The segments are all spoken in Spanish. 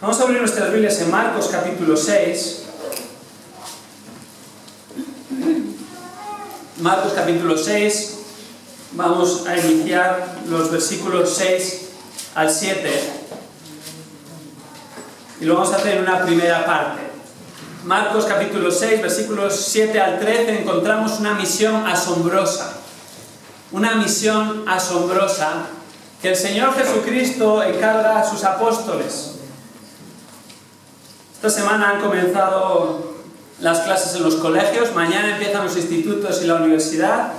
Vamos a abrir nuestras Biblias en Marcos capítulo 6. Marcos capítulo 6. Vamos a iniciar los versículos 6 al 7. Y lo vamos a hacer en una primera parte. Marcos capítulo 6, versículos 7 al 13, encontramos una misión asombrosa. Una misión asombrosa que el Señor Jesucristo encarga a sus apóstoles. Esta semana han comenzado las clases en los colegios, mañana empiezan los institutos y la universidad.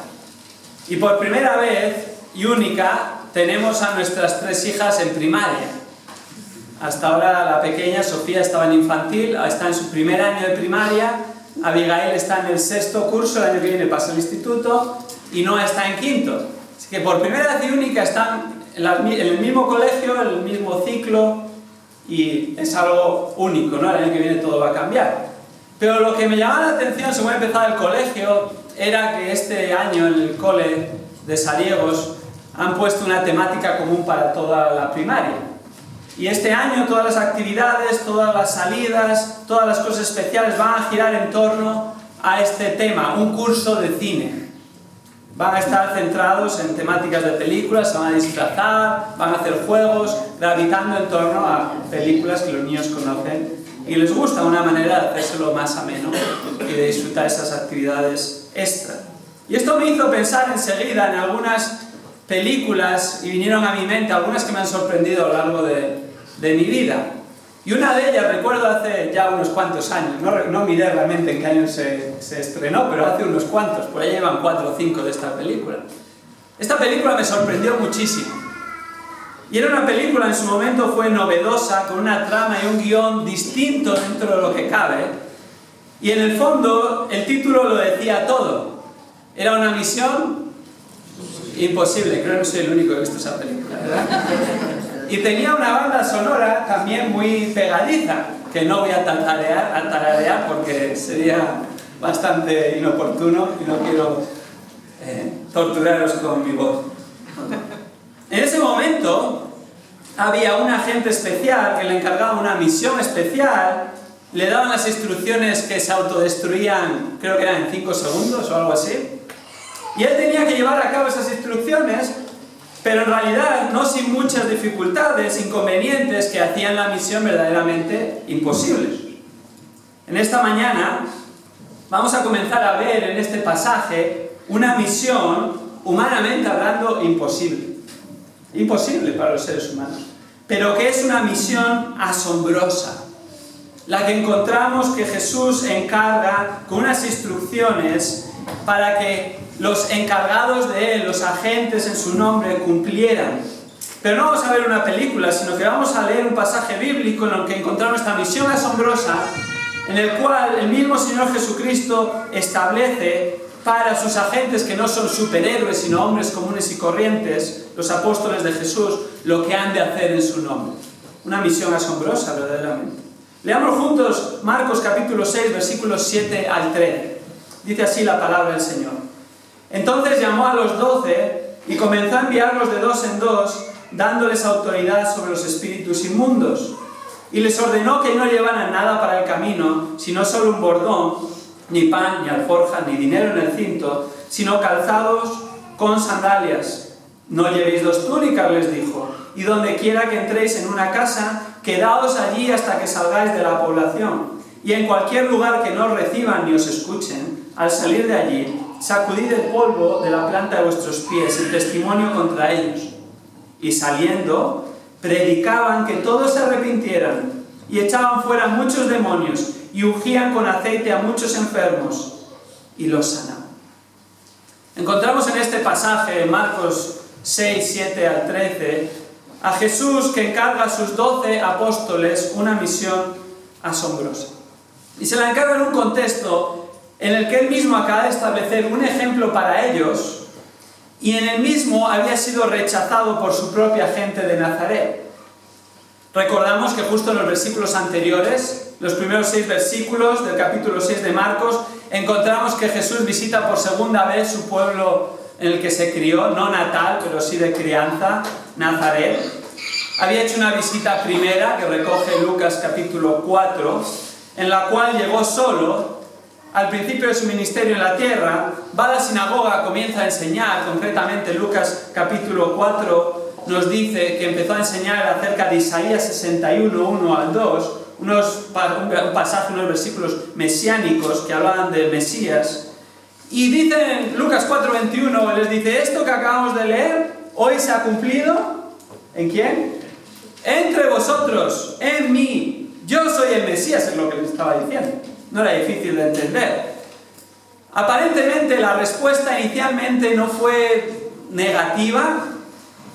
Y por primera vez y única tenemos a nuestras 3 hijas en primaria. Hasta ahora la pequeña, Sofía, estaba en infantil, está en su primer año de primaria, Abigail está en el 6º curso, el año que viene pasa al instituto, y Noah está en 5º. Así que por primera vez y única están en el mismo colegio, en el mismo ciclo, y es algo único, ¿no? El año que viene todo va a cambiar. Pero lo que me llamaba la atención según empezaba el colegio era que este año en el cole de Sariegos han puesto una temática común para toda la primaria. Y este año todas las actividades, todas las salidas, todas las cosas especiales van a girar en torno a este tema, un curso de cine. Van a estar centrados en temáticas de películas, se van a disfrazar, van a hacer juegos, gravitando en torno a películas que los niños conocen y les gusta, una manera de hacérselo más ameno y de disfrutar esas actividades extra. Y esto me hizo pensar enseguida en algunas películas y vinieron a mi mente algunas que me han sorprendido a lo largo de mi vida. Y una de ellas recuerdo hace ya unos cuantos años, no miré realmente en qué año se estrenó, pero hace unos cuantos, por ahí llevan 4 o 5 de esta película. Esta película me sorprendió muchísimo. Y era una película, en su momento fue novedosa, con una trama y un guión distinto dentro de lo que cabe. Y en el fondo, el título lo decía todo. Era una misión imposible, creo que no soy el único que ha visto esa película, ¿verdad? Y tenía una banda sonora también muy pegadiza, que no voy a tararear porque sería bastante inoportuno y no quiero torturaros con mi voz. En ese momento había un agente especial que le encargaba una misión especial, le daban las instrucciones que se autodestruían, creo que eran en 5 segundos o algo así, y él tenía que llevar a cabo esas instrucciones, pero en realidad no sin muchas dificultades, inconvenientes que hacían la misión verdaderamente imposible. En esta mañana vamos a comenzar a ver en este pasaje una misión, humanamente hablando, imposible. Imposible para los seres humanos, pero que es una misión asombrosa. La que encontramos que Jesús encarga con unas instrucciones para que los encargados de él, los agentes en su nombre, cumplieran. Pero no vamos a ver una película, sino que vamos a leer un pasaje bíblico en el que encontramos esta misión asombrosa, en el cual el mismo Señor Jesucristo establece para sus agentes, que no son superhéroes, sino hombres comunes y corrientes, los apóstoles de Jesús, lo que han de hacer en su nombre. Una misión asombrosa, verdaderamente. Leamos juntos Marcos capítulo 6, versículos 7 al 13. Dice así la palabra del Señor. Entonces llamó a los 12 y comenzó a enviarlos de 2 en 2, dándoles autoridad sobre los espíritus inmundos. Y les ordenó que no llevaran nada para el camino, sino solo un bordón, ni pan, ni alforja, ni dinero en el cinto, sino calzados con sandalias. No llevéis 2 túnicas, les dijo, y donde quiera que entréis en una casa, quedaos allí hasta que salgáis de la población. Y en cualquier lugar que no os reciban ni os escuchen, al salir de allí, sacudid el polvo de la planta de vuestros pies en testimonio contra ellos. Y saliendo, predicaban que todos se arrepintieran, y echaban fuera muchos demonios, y ungían con aceite a muchos enfermos, y los sanaban. Encontramos en este pasaje, en Marcos 6, 7 al 13, a Jesús que encarga a sus 12 apóstoles una misión asombrosa. Y se la encarga en un contexto en el que él mismo acaba de establecer un ejemplo para ellos, y en el mismo había sido rechazado por su propia gente de Nazaret. Recordamos que justo en los versículos anteriores, los primeros 6 versículos del capítulo 6 de Marcos, encontramos que Jesús visita por segunda vez su pueblo en el que se crió, no natal, pero sí de crianza, Nazaret. había hecho una visita primera que recoge Lucas capítulo 4, en la cual llegó solo al principio de su ministerio en la tierra, va a la sinagoga, comienza a enseñar. Concretamente Lucas capítulo 4 nos dice que empezó a enseñar acerca de Isaías 61, 1 al 2, un pasaje, unos versículos mesiánicos que hablaban del Mesías. Y dice en Lucas 4:21, les dice: esto que acabamos de leer, hoy se ha cumplido. ¿En quién? Entre vosotros, en mí. Yo soy el Mesías, es lo que les estaba diciendo. No era difícil de entender. Aparentemente la respuesta inicialmente no fue negativa.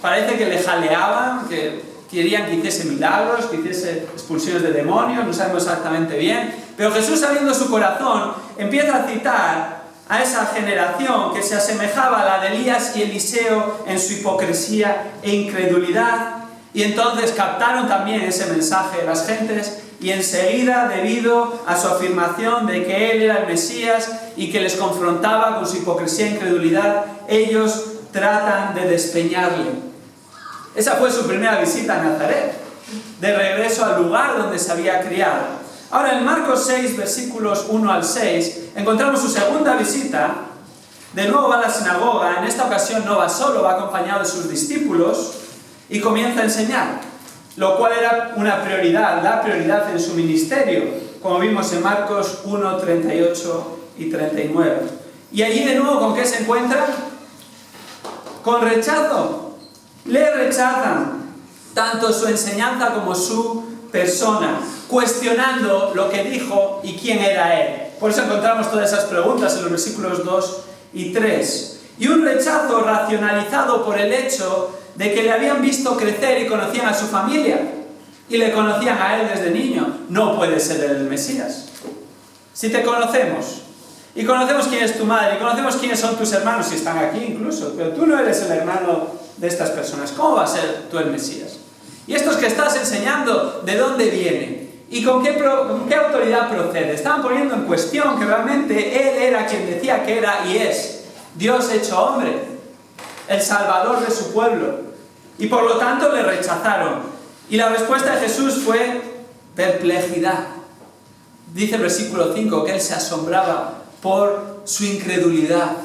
Parece que le jaleaban, que querían que hiciese milagros, que hiciese expulsiones de demonios, no sabemos exactamente bien. Pero Jesús, sabiendo su corazón, empieza a citar a esa generación que se asemejaba a la de Elías y Eliseo en su hipocresía e incredulidad. Y entonces captaron también ese mensaje de las gentes, y enseguida, debido a su afirmación de que él era el Mesías y que les confrontaba con su hipocresía e incredulidad, ellos tratan de despeñarle. Esa fue su primera visita a Nazaret, de regreso al lugar donde se había criado. Ahora, en Marcos 6, versículos 1 al 6, encontramos su segunda visita. De nuevo va a la sinagoga. En esta ocasión no va solo, va acompañado de sus discípulos y comienza a enseñar, lo cual era una prioridad, la prioridad en su ministerio, como vimos en Marcos 1, 38 y 39. Y allí de nuevo, ¿con qué se encuentra? Con rechazo. Le rechazan tanto su enseñanza como su persona, cuestionando lo que dijo y quién era él. Por eso encontramos todas esas preguntas en los versículos 2 y 3. Y un rechazo racionalizado por el hecho de que le habían visto crecer y conocían a su familia y le conocían a él desde niño. No puede ser el Mesías. Si te conocemos y conocemos quién es tu madre y conocemos quiénes son tus hermanos, si están aquí incluso, pero tú no eres el hermano de estas personas, ¿cómo va a ser tú el Mesías? Y estos que estás enseñando, ¿de dónde vienen? ¿Y con qué autoridad procede? Estaban poniendo en cuestión que realmente él era quien decía que era y es Dios hecho hombre, el Salvador de su pueblo. Y por lo tanto le rechazaron. Y la respuesta de Jesús fue perplejidad. Dice el versículo 5 que él se asombraba por su incredulidad.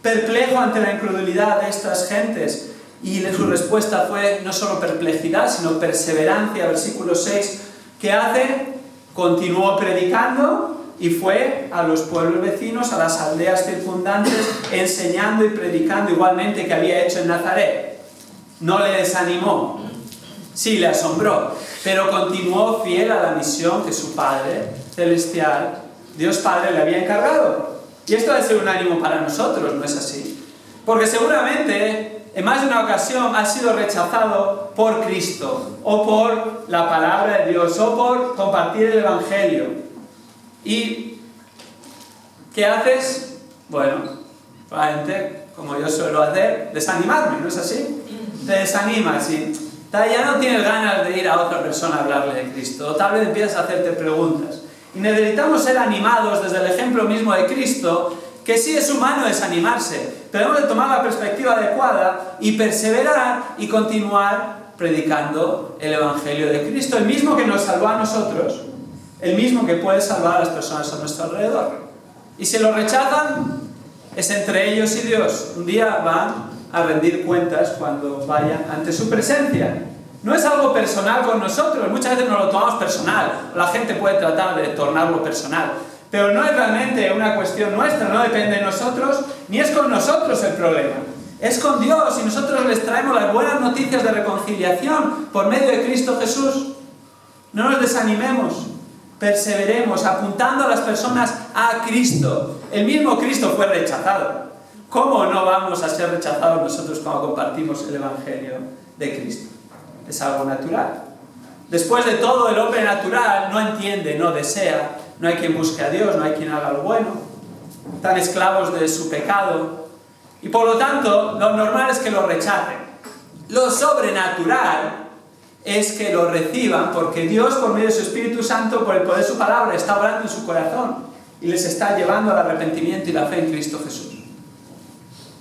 Perplejo ante la incredulidad de estas gentes. Y su respuesta fue no solo perplejidad, sino perseverancia. Versículo 6, ¿qué hace? Continuó predicando y fue a los pueblos vecinos, a las aldeas circundantes, enseñando y predicando igualmente que había hecho en Nazaret. No le desanimó, sí le asombró, pero continuó fiel a la misión que su Padre Celestial, Dios Padre, le había encargado. Y esto debe ser un ánimo para nosotros, ¿no es así? Porque seguramente en más de una ocasión has sido rechazado por Cristo, o por la palabra de Dios, o por compartir el Evangelio. ¿Y qué haces? Bueno, probablemente, como yo suelo hacer, desanimarme, ¿no es así? Te desanimas y ya no tienes ganas de ir a otra persona a hablarle de Cristo, o tal vez empiezas a hacerte preguntas. Y necesitamos ser animados desde el ejemplo mismo de Cristo, que sí es humano desanimarse, pero hemos de tomar la perspectiva adecuada y perseverar y continuar predicando el Evangelio de Cristo, el mismo que nos salvó a nosotros, el mismo que puede salvar a las personas a nuestro alrededor. Y si lo rechazan, es entre ellos y Dios. Un día van a rendir cuentas cuando vayan ante su presencia. No es algo personal con nosotros, muchas veces nos lo tomamos personal, la gente puede tratar de tornarlo personal, pero no es realmente una cuestión nuestra, no depende de nosotros, ni es con nosotros el problema, es con Dios, y nosotros les traemos las buenas noticias de reconciliación por medio de Cristo Jesús. No nos desanimemos, perseveremos apuntando a las personas a Cristo. El mismo Cristo fue rechazado. ¿Cómo no vamos a ser rechazados nosotros cuando compartimos el Evangelio de Cristo? Es algo natural. Después de todo, el hombre natural no entiende, no desea, no hay quien busque a Dios, no hay quien haga lo bueno. Están esclavos de su pecado y por lo tanto lo normal es que lo rechacen. Lo sobrenatural es que lo reciban porque Dios, por medio de su Espíritu Santo, por el poder de su palabra, está obrando en su corazón y les está llevando al arrepentimiento y la fe en Cristo Jesús.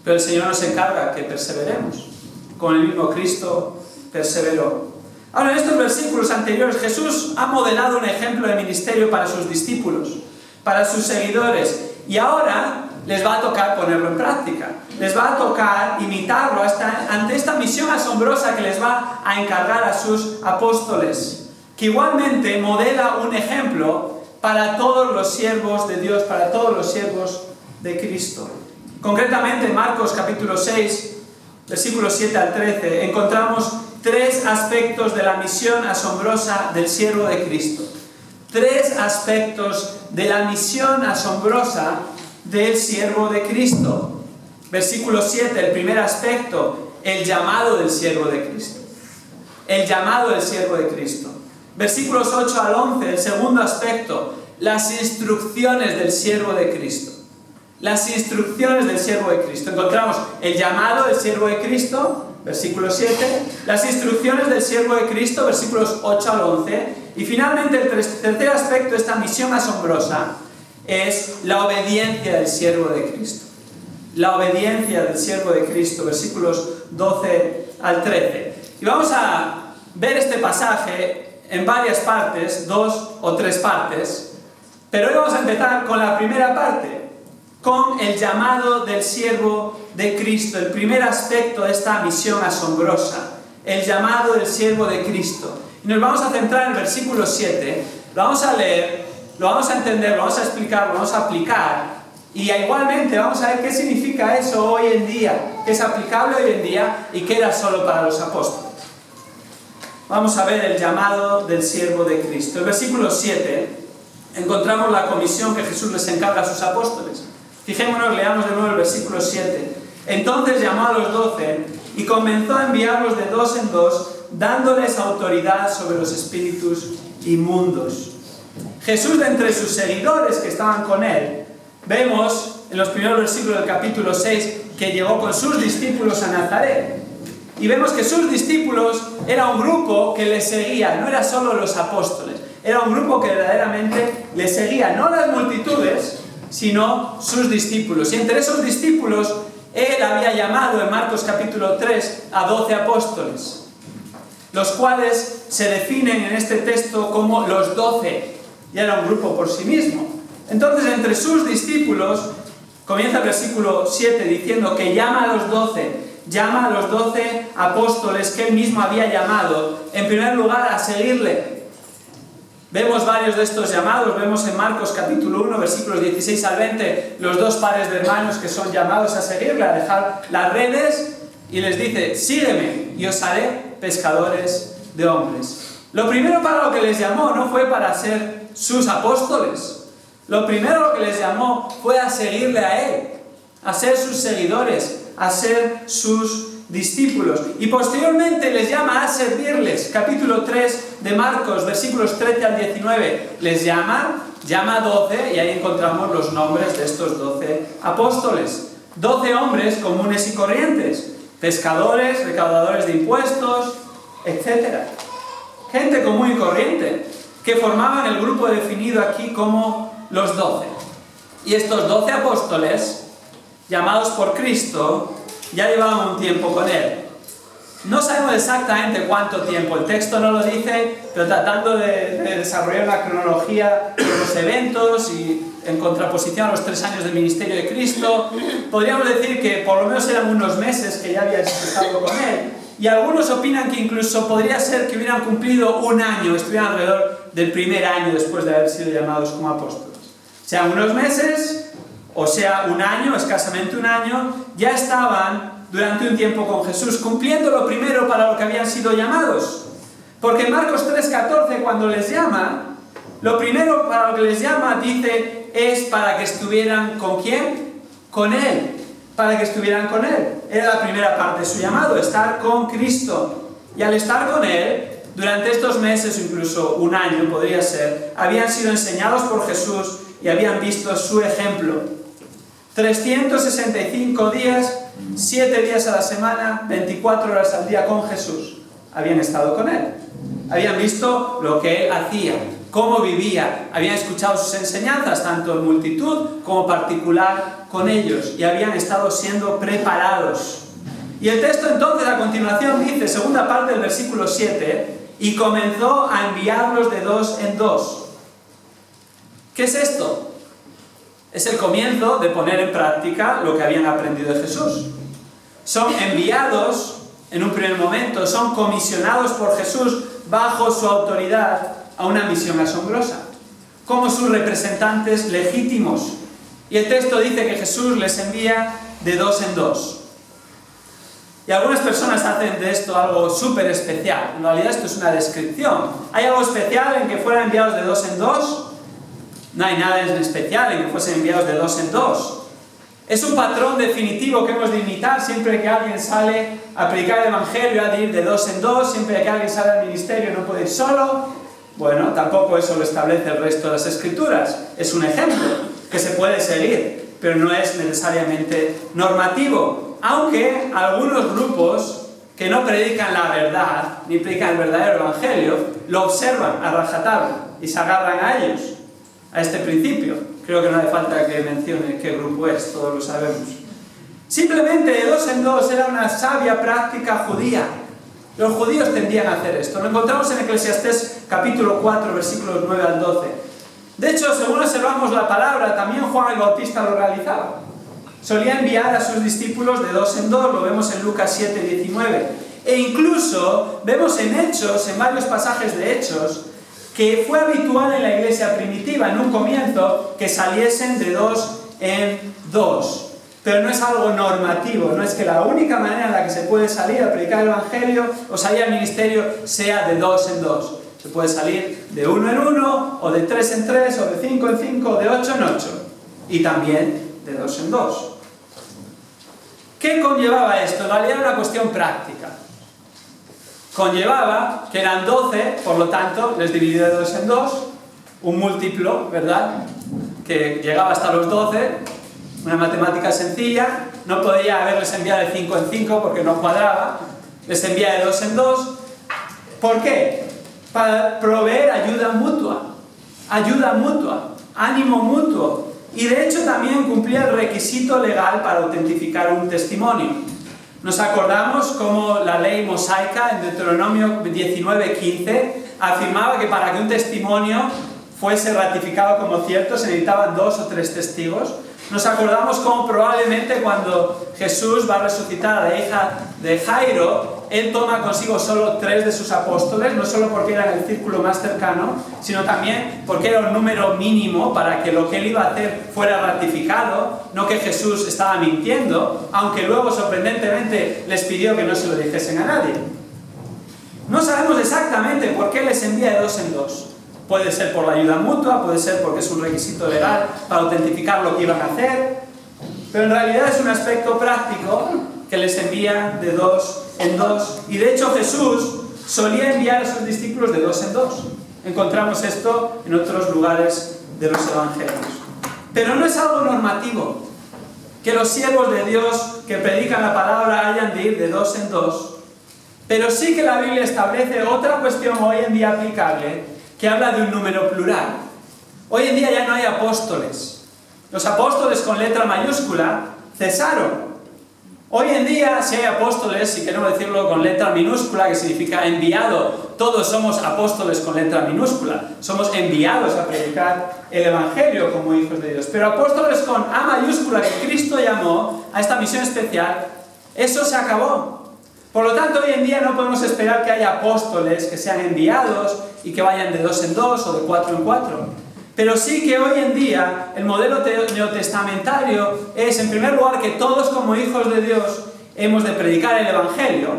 Pero el Señor nos encarga que perseveremos con el mismo Cristo perseveró. Ahora, en estos versículos anteriores, Jesús ha modelado un ejemplo de ministerio para sus discípulos, para sus seguidores, y ahora les va a tocar ponerlo en práctica. Les va a tocar imitarlo ante esta misión asombrosa que les va a encargar a sus apóstoles, que igualmente modela un ejemplo para todos los siervos de Dios, para todos los siervos de Cristo. Concretamente en Marcos capítulo 6, versículos 7 al 13, encontramos 3 aspectos de la misión asombrosa del siervo de Cristo. 3 aspectos de la misión asombrosa del siervo de Cristo. Versículo 7, el primer aspecto, el llamado del siervo de Cristo. El llamado del siervo de Cristo. Versículos 8 al 11, el segundo aspecto, las instrucciones del siervo de Cristo. Las instrucciones del siervo de Cristo. Encontramos el llamado del siervo de Cristo, versículo 7, las instrucciones del siervo de Cristo, versículos 8 al 11, y finalmente el tercer aspecto de esta misión asombrosa es la obediencia del siervo de Cristo. La obediencia del siervo de Cristo, versículos 12 al 13. Y vamos a ver este pasaje en varias partes, 2 o 3 partes, pero hoy vamos a empezar con la primera parte, con el llamado del siervo de Cristo, el primer aspecto de esta misión asombrosa, el llamado del siervo de Cristo. Y nos vamos a centrar en el versículo 7, lo vamos a leer, lo vamos a entender, lo vamos a explicar, lo vamos a aplicar, y igualmente vamos a ver qué significa eso hoy en día, qué es aplicable hoy en día y qué era solo para los apóstoles. Vamos a ver el llamado del siervo de Cristo. En el versículo 7 encontramos la comisión que Jesús les encarga a sus apóstoles. Fijémonos, leamos de nuevo el versículo 7. Entonces llamó a los 12 y comenzó a enviarlos de 2 en 2, dándoles autoridad sobre los espíritus inmundos. Jesús, de entre sus seguidores que estaban con él, vemos en los primeros versículos del capítulo 6 que llegó con sus discípulos a Nazaret. Y vemos que sus discípulos era un grupo que le seguía, no era solo los apóstoles, era un grupo que verdaderamente le seguía, no las multitudes, sino sus discípulos. Y entre esos discípulos, él había llamado en Marcos capítulo 3 a 12 apóstoles, los cuales se definen en este texto como los 12. Ya era un grupo por sí mismo. Entonces, entre sus discípulos, comienza el versículo 7 diciendo que llama a los 12 apóstoles que él mismo había llamado, en primer lugar, a seguirle. Vemos varios de estos llamados, vemos en Marcos capítulo 1, versículos 16 al 20, los 2 pares de hermanos que son llamados a seguirle, a dejar las redes, y les dice, sígueme y os haré pescadores de hombres. Lo primero para lo que les llamó no fue para ser sus apóstoles, lo primero que les llamó fue a seguirle a él, a ser sus seguidores, a ser sus discípulos, y posteriormente les llama a servirles. Capítulo 3 de Marcos, versículos 13 al 19, les llama a 12, y ahí encontramos los nombres de estos 12 apóstoles. 12 hombres comunes y corrientes, pescadores, recaudadores de impuestos, etc. Gente común y corriente, que formaban el grupo definido aquí como los 12. Y estos 12 apóstoles, llamados por Cristo, ya llevaban un tiempo con él. No sabemos exactamente cuánto tiempo, el texto no lo dice, pero tratando de desarrollar una cronología de los eventos y en contraposición a los 3 años del ministerio de Cristo, podríamos decir que por lo menos eran unos meses que ya habían estado con él. Y algunos opinan que incluso podría ser que hubieran cumplido un año, estuvieran alrededor del primer año después de haber sido llamados como apóstoles. Sean unos meses, o sea un año, escasamente un año, ya estaban durante un tiempo con Jesús, cumpliendo lo primero para lo que habían sido llamados. Porque en Marcos 3:14, cuando les llama, lo primero para lo que les llama, dice, es para que estuvieran ¿con quién? Con Él. Para que estuvieran con Él. Era la primera parte de su llamado, estar con Cristo. Y al estar con Él, durante estos meses, o incluso un año podría ser, habían sido enseñados por Jesús y habían visto su ejemplo. 365 días, 7 días a la semana, 24 horas al día con Jesús. Habían estado con Él. Habían visto lo que Él hacía, cómo vivía. Habían escuchado sus enseñanzas, tanto en multitud como particular con ellos. Y habían estado siendo preparados. Y el texto entonces a continuación dice, segunda parte del versículo 7, y comenzó a enviarlos de dos en dos. ¿Qué es esto? Es el comienzo de poner en práctica lo que habían aprendido de Jesús. Son enviados en un primer momento, son comisionados por Jesús bajo su autoridad a una misión asombrosa, como sus representantes legítimos. Y el texto dice que Jesús les envía de dos en dos. Y algunas personas hacen de esto algo súper especial. En realidad esto es una descripción. ¿Hay algo especial en que fueran enviados de dos en dos? No hay nada especial en que fuesen enviados de dos en dos. Es un patrón definitivo que hemos de imitar siempre que alguien sale a predicar el Evangelio, ha de ir de dos en dos, siempre que alguien sale al ministerio no puede ir solo. Bueno, tampoco eso lo establece el resto de las Escrituras. Es un ejemplo que se puede seguir, pero no es necesariamente normativo. Aunque algunos grupos que no predican la verdad, ni predican el verdadero Evangelio, lo observan a rajatabla y se agarran a ellos, a este principio. Creo que no hace falta que mencione qué grupo es, todos lo sabemos. Simplemente de dos en dos era una sabia práctica judía. Los judíos tendían a hacer esto. Lo encontramos en Eclesiastés capítulo 4, versículos 9 al 12. De hecho, según observamos la palabra, también Juan el Bautista lo realizaba. Solía enviar a sus discípulos de dos en dos, lo vemos en Lucas 7, 19. E incluso vemos en Hechos, en varios pasajes de Hechos, que fue habitual en la iglesia primitiva, en un comienzo, que saliesen de dos en dos. Pero no es algo normativo, no es que la única manera en la que se puede salir a predicar el Evangelio o salir al ministerio sea de dos en dos. Se puede salir de uno en uno, o de tres en tres, o de cinco en cinco, o de ocho en ocho. Y también de dos en dos. ¿Qué conllevaba esto? En realidad era una cuestión práctica. Conllevaba que eran 12, por lo tanto, les dividió de dos en dos, un múltiplo, ¿verdad? Que llegaba hasta los 12, una matemática sencilla, no podía haberles enviado de 5 en 5 porque no cuadraba, les envía de dos en dos. ¿Por qué? Para proveer ayuda mutua, ánimo mutuo. Y de hecho también cumplía el requisito legal para autentificar un testimonio. Nos acordamos cómo la ley mosaica en Deuteronomio 19:15 afirmaba que para que un testimonio fuese ratificado como cierto se necesitaban 2 o 3 testigos. Nos acordamos cómo probablemente cuando Jesús va a resucitar a la hija de Jairo, él toma consigo solo 3 de sus apóstoles, no solo porque eran el círculo más cercano, sino también porque era un número mínimo para que lo que él iba a hacer fuera ratificado, no que Jesús estaba mintiendo, aunque luego sorprendentemente les pidió que no se lo dijesen a nadie. No sabemos exactamente por qué les envía de dos en dos. Puede ser por la ayuda mutua, puede ser porque es un requisito legal para autentificar lo que iban a hacer, pero en realidad es un aspecto práctico que les envía de dos en dos. Y de hecho Jesús solía enviar a sus discípulos de dos en dos. Encontramos esto en otros lugares de los evangelios. Pero no es algo normativo, que los siervos de Dios que predican la palabra hayan de ir de dos en dos, pero sí que la Biblia establece otra cuestión hoy en día aplicable, que habla de un número plural. Hoy en día ya no hay apóstoles. Los apóstoles con letra mayúscula cesaron. Hoy en día sí hay apóstoles, si queremos decirlo con letra minúscula, que significa enviado. Todos somos apóstoles con letra minúscula. Somos enviados a predicar el Evangelio como hijos de Dios. Pero apóstoles con A mayúscula, que Cristo llamó a esta misión especial, eso se acabó. Por lo tanto, hoy en día no podemos esperar que haya apóstoles que sean enviados y que vayan de dos en dos o de cuatro en cuatro. Pero sí que hoy en día el modelo neotestamentario es, en primer lugar, que todos como hijos de Dios hemos de predicar el Evangelio,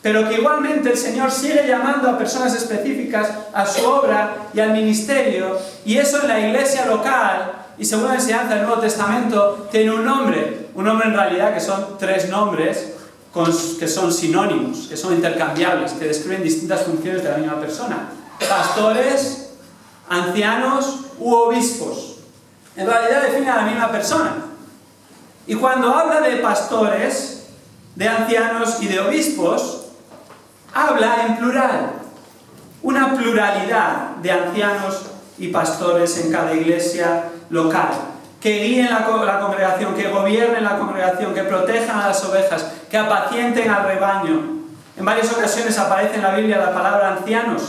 pero que igualmente el Señor sigue llamando a personas específicas a su obra y al ministerio, y eso en la iglesia local, y según la enseñanza del Nuevo Testamento, tiene un nombre en realidad que son 3 nombres, que son sinónimos, que son intercambiables, que describen distintas funciones de la misma persona: pastores, ancianos u obispos. En realidad definen a la misma persona. Y cuando habla de pastores, de ancianos y de obispos, habla en plural. Una pluralidad de ancianos y pastores en cada iglesia local. que guíen la congregación, que gobiernen la congregación, que protejan a las ovejas, que apacienten al rebaño. En varias ocasiones aparece en la Biblia la palabra ancianos.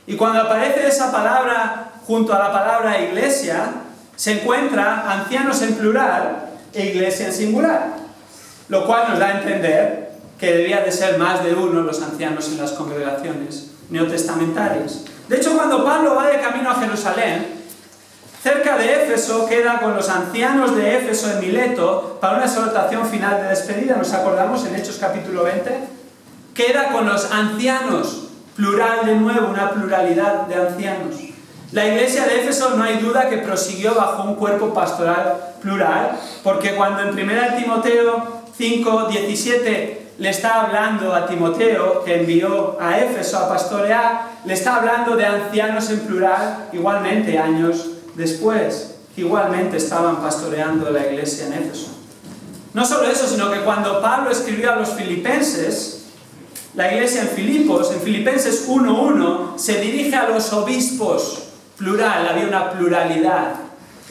Y cuando aparece esa palabra junto a la palabra iglesia, se encuentra ancianos en plural e iglesia en singular. Lo cual nos da a entender que debía de ser más de uno los ancianos en las congregaciones neotestamentarias. De hecho, cuando Pablo va de camino a Jerusalén, cerca de Éfeso queda con los ancianos de Éfeso en Mileto para una exhortación final de despedida. ¿Nos acordamos en Hechos capítulo 20? Queda con los ancianos, plural de nuevo, una pluralidad de ancianos. La iglesia de Éfeso no hay duda que prosiguió bajo un cuerpo pastoral plural, porque cuando en 1 Timoteo 5:17 le está hablando a Timoteo, que envió a Éfeso a pastorear, le está hablando de ancianos en plural, igualmente años después, que igualmente estaban pastoreando la iglesia en Éfeso. No solo eso, sino que cuando Pablo escribió a los filipenses, la iglesia en Filipos, en Filipenses 1:1, se dirige a los obispos, plural, había una pluralidad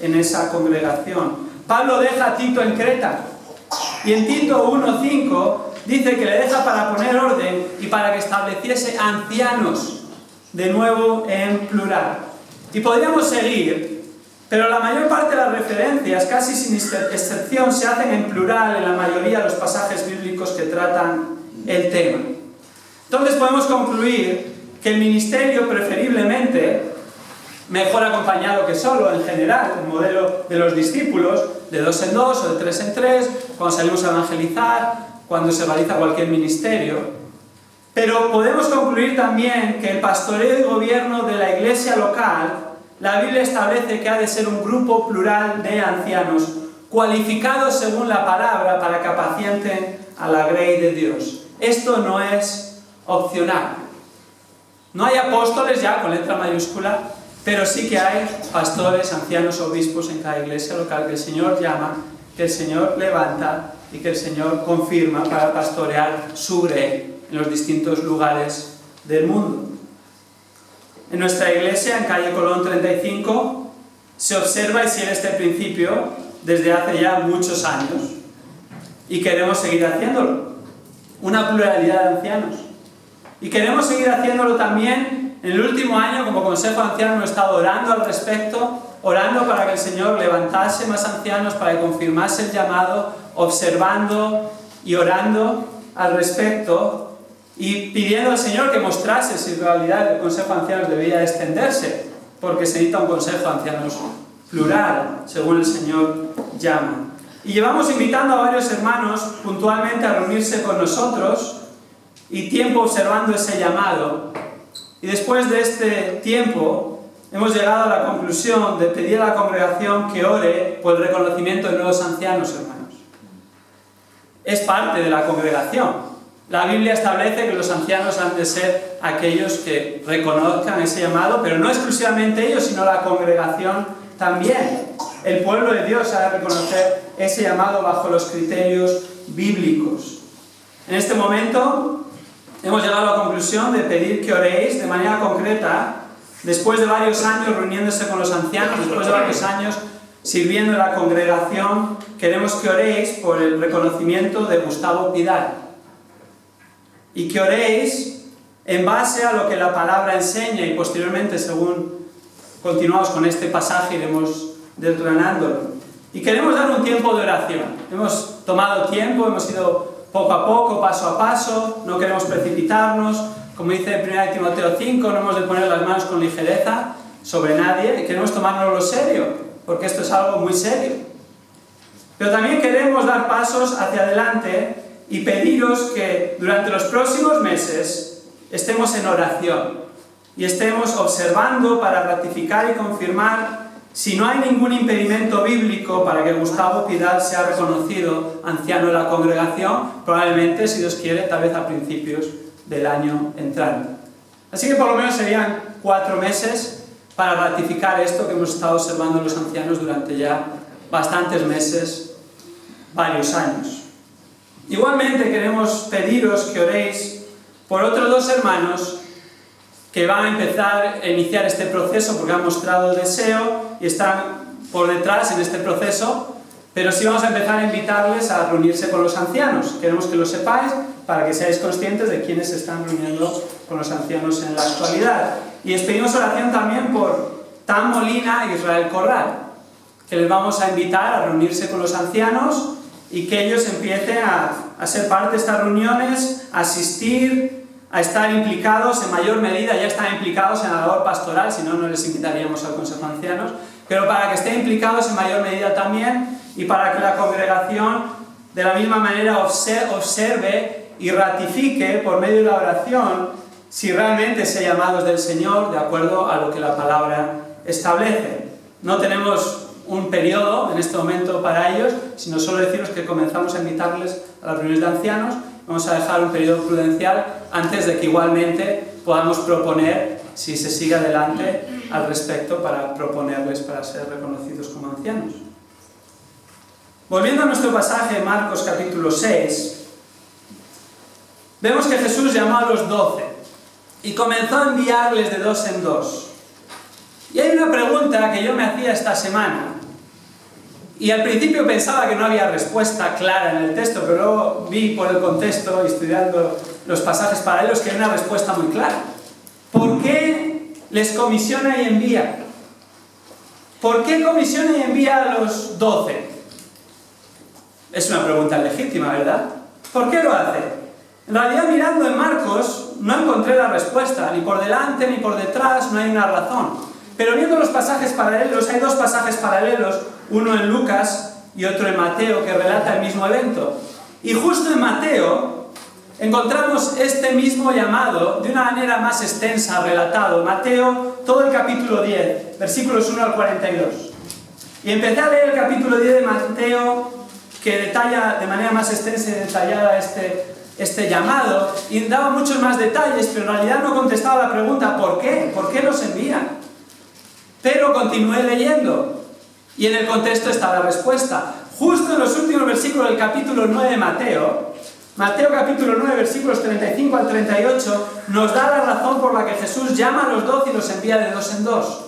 en esa congregación. Pablo deja a Tito en Creta, y en Tito 1:5 dice que le deja para poner orden y para que estableciese ancianos, de nuevo en plural. Y podríamos seguir, pero la mayor parte de las referencias, casi sin excepción, se hacen en plural en la mayoría de los pasajes bíblicos que tratan el tema. Entonces podemos concluir que el ministerio preferiblemente mejor acompañado que solo, en general, el modelo de los discípulos, de 2 en 2 o de 3 en 3, cuando salimos a evangelizar, cuando se realiza cualquier ministerio. Pero podemos concluir también que el pastoreo y gobierno de la iglesia local, la Biblia establece que ha de ser un grupo plural de ancianos, cualificados según la palabra para que apacienten a la grey de Dios. Esto no es opcional. No hay apóstoles ya con letra mayúscula, pero sí que hay pastores, ancianos, obispos en cada iglesia local que el Señor llama, que el Señor levanta y que el Señor confirma para pastorear su grey en los distintos lugares del mundo. En nuestra iglesia, en calle Colón 35, se observa y sigue este principio desde hace ya muchos años y queremos seguir haciéndolo. Una pluralidad de ancianos. Y queremos seguir haciéndolo también. En el último año, como Consejo Anciano, hemos estado orando al respecto, orando para que el Señor levantase más ancianos, para que confirmase el llamado, observando y orando al respecto y pidiendo al Señor que mostrase si en realidad el Consejo de Ancianos debía extenderse, porque se necesita un Consejo de Ancianos plural, según el Señor llama. Y llevamos invitando a varios hermanos puntualmente a reunirse con nosotros y tiempo observando ese llamado. Y después de este tiempo hemos llegado a la conclusión de pedir a la congregación que ore por el reconocimiento de nuevos ancianos, hermanos. Es parte de la congregación. La Biblia establece que los ancianos han de ser aquellos que reconozcan ese llamado, pero no exclusivamente ellos, sino la congregación también. El pueblo de Dios ha de reconocer ese llamado bajo los criterios bíblicos. En este momento hemos llegado a la conclusión de pedir que oréis de manera concreta, después de varios años reuniéndose con los ancianos, después de varios años sirviendo en la congregación, queremos que oréis por el reconocimiento de Gustavo Pidal. Y que oréis en base a lo que la palabra enseña y posteriormente, según continuamos con este pasaje, iremos desgranándolo. Y queremos dar un tiempo de oración. Hemos tomado tiempo, hemos ido poco a poco, paso a paso, no queremos precipitarnos. Como dice 1 Timoteo 5, no hemos de poner las manos con ligereza sobre nadie y queremos tomárnoslo serio, porque esto es algo muy serio. Pero también queremos dar pasos hacia adelante y pediros que durante los próximos meses estemos en oración y estemos observando para ratificar y confirmar si no hay ningún impedimento bíblico para que Gustavo Pidal sea reconocido anciano de la congregación, probablemente, si Dios quiere, tal vez a principios del año entrante. Así que por lo menos serían 4 meses para ratificar esto que hemos estado observando en los ancianos durante ya bastantes meses, varios años. Igualmente queremos pediros que oréis por otros 2 hermanos que van a empezar a iniciar este proceso porque han mostrado deseo y están por detrás en este proceso, pero sí vamos a empezar a invitarles a reunirse con los ancianos. Queremos que lo sepáis para que seáis conscientes de quiénes se están reuniendo con los ancianos en la actualidad. Y les pedimos oración también por Tam Molina e Israel Corral, que les vamos a invitar a reunirse con los ancianos y que ellos empiecen a ser parte de estas reuniones, a asistir, a estar implicados en mayor medida. Ya están implicados en la labor pastoral, si no, no les invitaríamos al Consejo de Ancianos, pero para que estén implicados en mayor medida también, y para que la congregación de la misma manera observe y ratifique por medio de la oración si realmente ese llamado es del Señor de acuerdo a lo que la palabra establece. No tenemos un periodo en este momento para ellos, sino solo deciros que comenzamos a invitarles a las reuniones de ancianos. Vamos a dejar un periodo prudencial antes de que igualmente podamos proponer si se sigue adelante al respecto para proponerles para ser reconocidos como ancianos. Volviendo a nuestro pasaje, Marcos capítulo 6, vemos que Jesús llamó a los 12 y comenzó a enviarles de dos en dos. Y hay una pregunta que yo me hacía esta semana, y al principio pensaba que no había respuesta clara en el texto, pero luego vi por el contexto, estudiando los pasajes paralelos, que hay una respuesta muy clara. ¿Por qué les comisiona y envía? ¿Por qué comisiona y envía a los 12? Es una pregunta legítima, ¿verdad? ¿Por qué lo hace? En realidad, mirando en Marcos, no encontré la respuesta, ni por delante ni por detrás, no hay una razón. Pero viendo los pasajes paralelos, hay dos pasajes paralelos, uno en Lucas y otro en Mateo, que relata el mismo evento. Y justo en Mateo encontramos este mismo llamado de una manera más extensa, relatado. Mateo, todo el capítulo 10, versículos 1 al 42. Y empecé a leer el capítulo 10 de Mateo, que detalla de manera más extensa y detallada este llamado, y daba muchos más detalles, pero en realidad no contestaba la pregunta ¿por qué? ¿Por qué los envía? Pero continué leyendo, y en el contexto está la respuesta. Justo en los últimos versículos del capítulo 9 de Mateo capítulo 9, versículos 35 al 38, nos da la razón por la que Jesús llama a los 12 y los envía de dos en dos.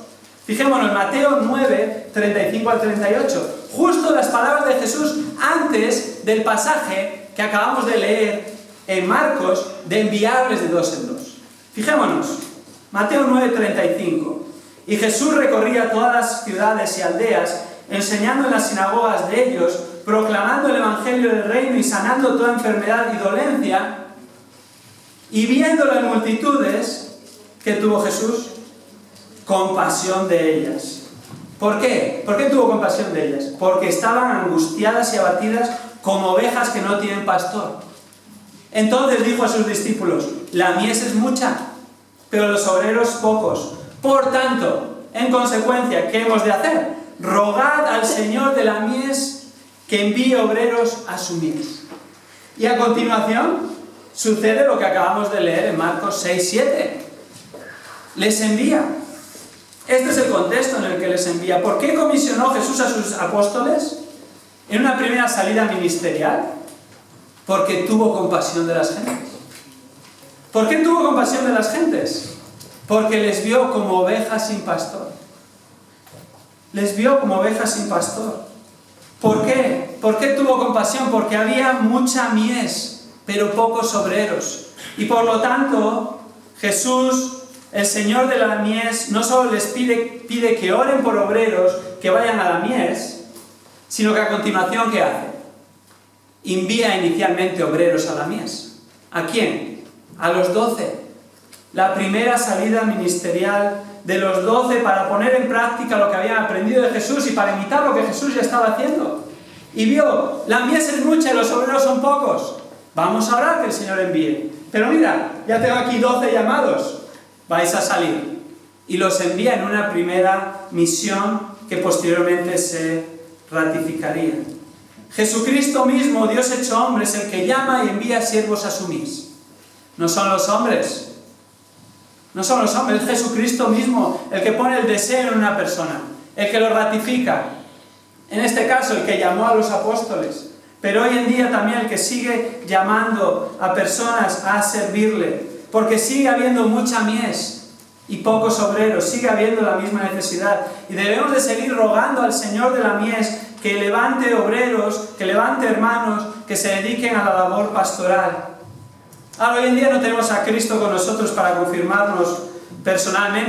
Fijémonos, Mateo 9, 35 al 38. Justo las palabras de Jesús antes del pasaje que acabamos de leer en Marcos de enviarles de dos en dos. Fijémonos, Mateo 9, 35. Y Jesús recorría todas las ciudades y aldeas, enseñando en las sinagogas de ellos, proclamando el evangelio del reino y sanando toda enfermedad y dolencia. Y viendo las multitudes, ¿qué tuvo Jesús? Compasión de ellas. ¿Por qué? ¿Por qué tuvo compasión de ellas? Porque estaban angustiadas y abatidas como ovejas que no tienen pastor. Entonces dijo a sus discípulos: la mies es mucha, pero los obreros pocos. Por tanto, en consecuencia, ¿qué hemos de hacer? Rogad al Señor de la mies que envíe obreros a su mies. Y a continuación sucede lo que acabamos de leer en Marcos 6, 7. Les envía. Este es el contexto en el que les envía. ¿Por qué comisionó Jesús a sus apóstoles en una primera salida ministerial? Porque tuvo compasión de las gentes. ¿Por qué tuvo compasión de las gentes? Porque les vio como ovejas sin pastor. Les vio como ovejas sin pastor. ¿Por qué? ¿Por qué tuvo compasión? Porque había mucha mies, pero pocos obreros. Y por lo tanto, Jesús, el Señor de la mies, no solo les pide que oren por obreros que vayan a la mies, sino que a continuación, ¿qué hace? Envía inicialmente obreros a la mies. ¿A quién? A los 12. La primera salida ministerial de los 12 para poner en práctica lo que habían aprendido de Jesús y para imitar lo que Jesús ya estaba haciendo. Y vio, la mies es mucha y los obreros son pocos. Vamos a orar que el Señor envíe. Pero mira, ya tengo aquí 12 llamados. Vais a salir. Y los envía en una primera misión que posteriormente se ratificaría. Jesucristo mismo, Dios hecho hombre, es el que llama y envía siervos a su mies. No son los hombres. No son los hombres, es Jesucristo mismo el que pone el deseo en una persona, el que lo ratifica. En este caso, el que llamó a los apóstoles. Pero hoy en día también el que sigue llamando a personas a servirle. Porque sigue habiendo mucha mies. y pocos obreros, sigue habiendo la misma necesidad. Y debemos de seguir rogando al Señor de la mies que levante obreros, que levante hermanos, que se dediquen a la labor pastoral. Ahora, hoy en día no tenemos a Cristo con nosotros para confirmarnos personalmente